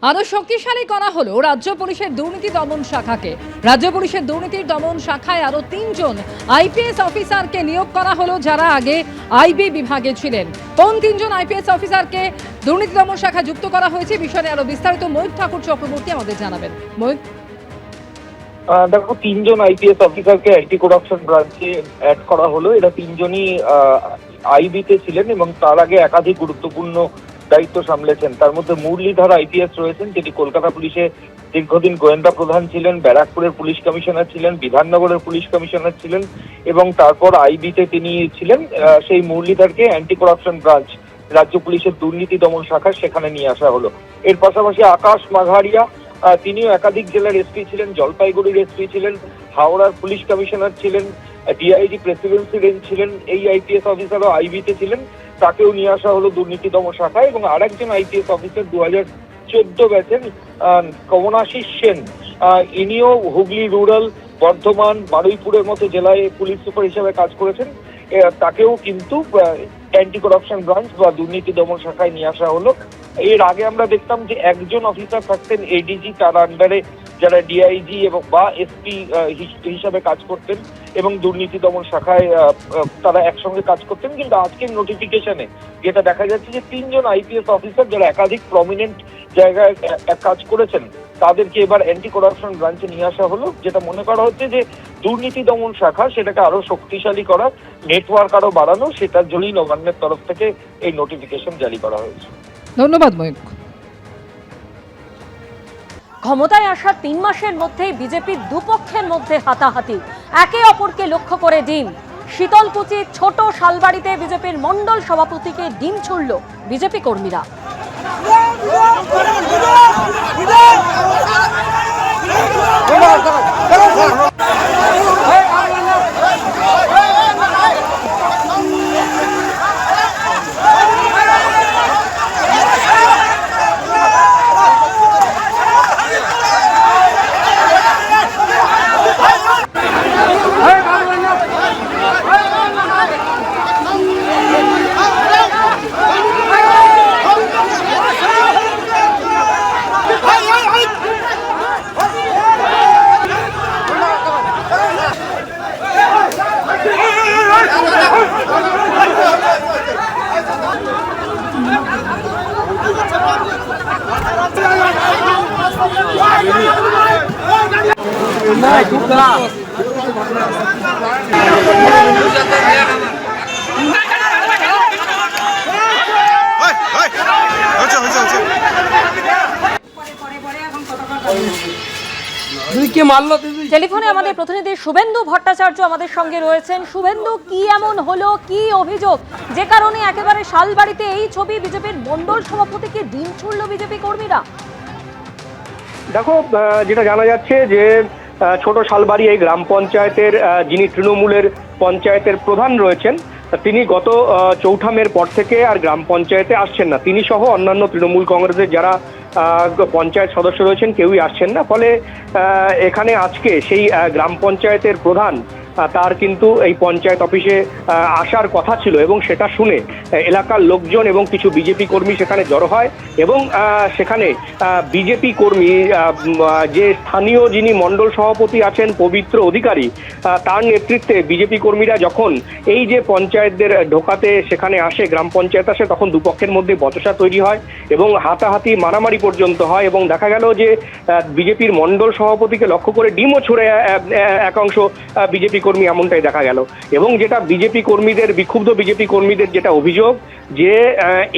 আরো শক্তিশালী করা হলো রাজ্য পুলিশের দুর্নীতি দমন শাখাকে। রাজ্য পুলিশের দুর্নীতির দমন শাখায় আরো 3 জন আইপিএস অফিসারকে নিয়োগ করা হলো, যারা আগে আইবি বিভাগে ছিলেন। কোন 3 জন আইপিএস অফিসারকে দুর্নীতি দমন শাখা যুক্ত করা হয়েছে, বিষয়ে আরো বিস্তারিত ময়ূর ঠাকুর চক্রবর্তী আমাদের জানাবেন। ময়ূর, দেখো, 3 জন আইপিএস অফিসারকে অ্যান্টি করাপশন ব্রাঞ্চে অ্যাড করা হলো। এরা 3 জনই আইবিতে ছিলেন এবং তার আগে একাধিক গুরুত্বপূর্ণ দায়িত্ব সামলেছেন। তার মধ্যে মুরলীধর আইপিএস রয়েছেন, যিনি কলকাতা পুলিশে দীর্ঘদিন গোয়েন্দা প্রধান ছিলেন, ব্যারাকপুরের পুলিশ কমিশনার ছিলেন, বিধাননগরের পুলিশ কমিশনার ছিলেন এবং তারপর আইবিতে তিনি ছিলেন। সেই মুরলীধরকে অ্যান্টি করাপশন ব্রাঞ্চ, রাজ্য পুলিশের দুর্নীতি দমন শাখা, সেখানে নিয়ে আসা হলো। এর পাশাপাশি আকাশ মাঘারিয়া, তিনিও একাধিক জেলার এসপি ছিলেন, জলপাইগুড়ির এসপি ছিলেন, হাওড়ার পুলিশ কমিশনার ছিলেন, ডিআইজি প্রেসিডেন্সি রেঞ্জ ছিলেন। এই আইপিএস অফিসারও আইবিতে ছিলেন, তাকেও নিয়ে আসা হলো দুর্নীতি দমন শাখায়। এবং আরেকজন আইপিএস অফিসার 2014 ব্যাচের কমলাশিস সেন, ইনিও হুগলি রুরাল, বর্ধমান, বারুইপুরের মতো জেলায় পুলিশ সুপার হিসেবে কাজ করেছেন। তাকেও কিন্তু অ্যান্টি করাপশন ব্রাঞ্চ বা দুর্নীতি দমন শাখায় নিয়ে আসা হলো। এর আগে আমরা দেখতাম যে একজন অফিসার থাকতেন এডিজি, তার আন্ডারে যারা ডিআইজি এবং বা এসপি হিসাবে কাজ করতেন এবং দুর্নীতি দমন শাখায় তারা একসঙ্গে কাজ করতেন। কিন্তু আজকের নোটিফিকেশনে যেটা দেখা যাচ্ছে যে 3 জন আইপিএস অফিসার যারা একাধিক প্রমিনেন্ট জায়গায় কাজ করেছেন, তাদেরকে এবার অ্যান্টি করাপশন ব্রাঞ্চে নিয়ে আসা হলো। যেটা মনে করা হচ্ছে যে দুর্নীতি দমন শাখা, সেটাকে আরো শক্তিশালী করা, নেটওয়ার্ক আরো বাড়ানো, সেটার জন্যই নবান্নের তরফ থেকে এই নোটিফিকেশন জারি করা হয়েছে। ধন্যবাদ ময়ূর। ক্ষমতায় আসার 3 মাসের মধ্যেই বিজেপির দুপক্ষের মধ্যে হাতাহাতি, একে অপরকে লক্ষ্য করে ডিম। শীতলকুচির ছোট শালবাড়িতে বিজেপির মণ্ডল সভাপতিকে ডিম ছুড়ল বিজেপি কর্মীরা। টেলিফোনে আমাদের প্রতিনিধি শুভেন্দু ভট্টাচার্য আমাদের সঙ্গে রয়েছেন। শুভেন্দু, কি এমন হলো, কি অভিযোগ যে কারণে একেবারে শালবাড়িতে এই ছবি, বিজেপির মণ্ডল সভাপতিকে ডিম ছুড়ল বিজেপি কর্মীরা? দেখো, যেটা জানা যাচ্ছে যে ছোট শালবাড়ি এই গ্রাম পঞ্চায়েতের যিনি তৃণমূলের পঞ্চায়েতের প্রধান রয়েছেন, তিনি গত 4 মের পর থেকে আর গ্রাম পঞ্চায়েতে আসছেন না। তিনি সহ অন্যান্য তৃণমূল কংগ্রেসের যারা পঞ্চায়েত সদস্য রয়েছেন কেউই আসছেন না। ফলে এখানে আজকে সেই গ্রাম পঞ্চায়েতের প্রধান, তার কিন্তু এই পঞ্চায়েত অফিসে আসার কথা ছিল এবং সেটা শুনে এলাকার লোকজন এবং কিছু বিজেপি কর্মী সেখানে জড়ো হয় এবং সেখানে বিজেপি কর্মী, যে স্থানীয় যিনি মণ্ডল সভাপতি আছেন পবিত্র অধিকারী, তার নেতৃত্বে বিজেপি কর্মীরা যখন এই যে পঞ্চায়েতদের ঢোকাতে সেখানে আসে, গ্রাম পঞ্চায়েত আসে, তখন দুপক্ষের মধ্যে বচসা তৈরি হয় এবং হাতাহাতি মারামারি পর্যন্ত হয় এবং দেখা গেল যে বিজেপির মণ্ডল সভাপতিকে লক্ষ্য করে ডিমও ছুড়ে একাংশ বিজেপি কর্মী, এমনটাই দেখা গেল। এবং যেটা বিজেপি কর্মীদের, বিক্ষুব্ধ বিজেপি কর্মীদের যেটা অভিযোগ, যে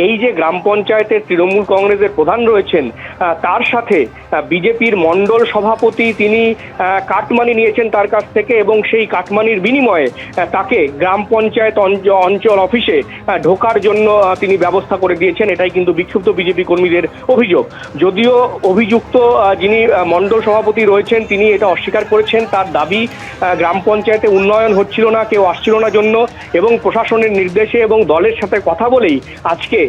এই যে গ্রাম পঞ্চায়েতের তৃণমূল কংগ্রেসের প্রধান রয়েছেন, তার সাথে বিজেপির মণ্ডল সভাপতি তিনি কাটমানি নিয়েছেন তার কাছ থেকে এবং সেই কাটমানির বিনিময়ে তাকে গ্রাম পঞ্চায়েত অঞ্চল অফিসে ঢোকার জন্য তিনি ব্যবস্থা করে দিয়েছেন। এটাই কিন্তু বিক্ষুব্ধ বিজেপি কর্মীদের অভিযোগ। যদিও অভিযুক্ত যিনি মণ্ডল সভাপতি রয়েছেন তিনি এটা অস্বীকার করেছেন। তার দাবি গ্রাম পঞ্চায়েত পঞ্চায়েতে উন্নয়ন হচ্ছিল না, কেউ আসছিল না জন্য এবং প্রশাসনের নির্দেশে এবং দলের সাথে কথা বলেই আজকে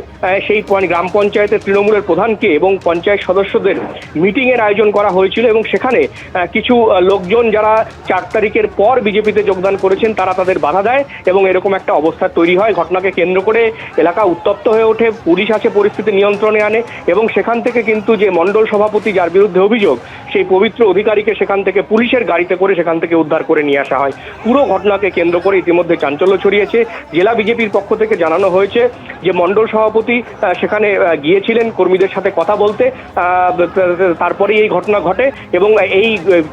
সেই গ্রাম পঞ্চায়েতের তৃণমূলের প্রধানকে এবং পঞ্চায়েত সদস্যদের মিটিংয়ের আয়োজন করা হয়েছিল এবং সেখানে কিছু লোকজন যারা 4 তারিখের পর বিজেপিতে যোগদান করেছেন তারা তাদের বাধা দেয় এবং এরকম একটা অবস্থা তৈরি হয়। ঘটনাকে কেন্দ্র করে এলাকা উত্তপ্ত হয়ে ওঠে, পুলিশ আছে পরিস্থিতি নিয়ন্ত্রণে আনে এবং সেখান থেকে কিন্তু যে মণ্ডল সভাপতি যার বিরুদ্ধে অভিযোগ সেই পবিত্র অধিকারীকে সেখান থেকে পুলিশের গাড়িতে করে সেখান থেকে উদ্ধার করে নিয়ে আসা হয়। পুরো ঘটনাকে কেন্দ্র করে ইতিমধ্যে চাঞ্চল্য ছড়িয়েছে। জেলা বিজেপির পক্ষ থেকে জানানো হয়েছে যে মণ্ডল সভাপতি সেখানে গিয়েছিলেন কর্মীদের সাথে কথা বলতে, তারপরেই এই ঘটনা ঘটে এবং এই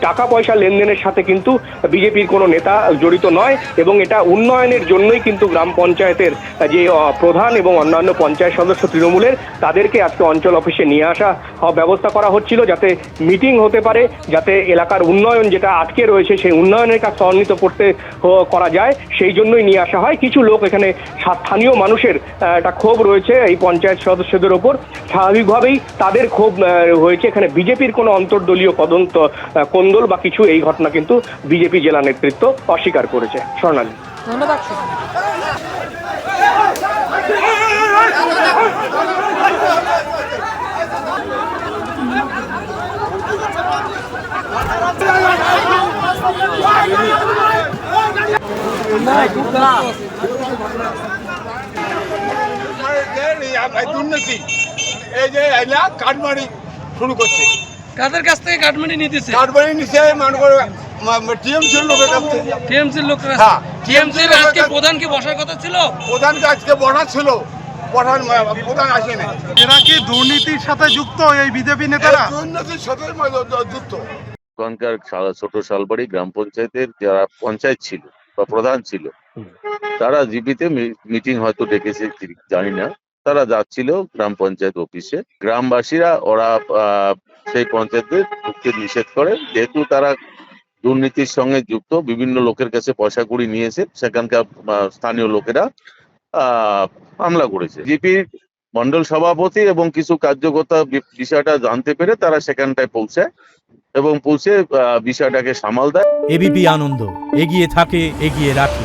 টাকা পয়সা লেনদেনের সাথে কিন্তু বিজেপির কোনো নেতা জড়িত নয় এবং এটা উন্নয়নের জন্যই কিন্তু গ্রাম পঞ্চায়েতের যে প্রধান এবং অন্যান্য পঞ্চায়েত সদস্য তৃণমূলের তাদেরকে আজকে অঞ্চল অফিসে নিয়ে আসা ব্যবস্থা করা হচ্ছিল যাতে মিটিং হতে পারে, যাতে এলাকার উন্নয়ন যেটা আটকে রয়েছে সেই উন্নয়নের কাজ ত্বরান্বিত করতে করা যায়, সেই জন্যই নিয়ে আসা হয়। কিছু লোক এখানে স্থানীয় মানুষের একটা ক্ষোভ রয়েছে এই পঞ্চায়েত সদস্যদের ওপর, স্বাভাবিকভাবেই তাদের ক্ষোভ হয়েছে। এখানে বিজেপির কোনো অন্তর্দলীয় কোন্দল বা কিছু এই ঘটনা কিন্তু বিজেপি জেলা নেতৃত্ব অস্বীকার করেছে। স্বর্ণালী, ধন্যবাদ। দুর্নীতি এই যে কাঠমারি শুরু করছে, কাদের কাছ থেকে কাঠমানি নিতেছে? কাঠমারি নিচে মনে করো টিএমসির লোকের কাছ থেকে। টিএমসির লোক? হ্যাঁ, টিএমসির আজকে প্রধান কি বসার কথা ছিল? প্রধানকে আজকে বসা ছিল, প্রধান আসেনি। এরা কি দুর্নীতির সাথে যুক্ত এই বিজেপি নেতারা? দুর্নীতির সাথে যুক্ত। ওখানকার ছোট শালবাড়ি গ্রাম পঞ্চায়েতের যারা পঞ্চায়েত ছিল বা প্রধান ছিল তারা জিপিতে মিটিং হয়তো ডেকেছে জানি না, তারা যাচ্ছিল গ্রাম পঞ্চায়েত অফিসে। গ্রামবাসীরা ওরা সেই পঞ্চায়েতে ঢুকতে নিষেধ করে, যেহেতু তারা দুর্নীতির সঙ্গে যুক্ত, বিভিন্ন লোকের কাছে পয়সা কড়ি নিয়েছে, সেখানকার স্থানীয় লোকেরা হামলা করেছে। জিপির মন্ডল সভাপতি এবং কিছু কার্যকর্তা বিষয়টা জানতে পেরে তারা সেখানটায় পৌঁছায় এবং পৌঁছে বিষয়টাকে সামাল দেয়। এবিপি আনন্দ, এগিয়ে থাকে, এগিয়ে রাখে।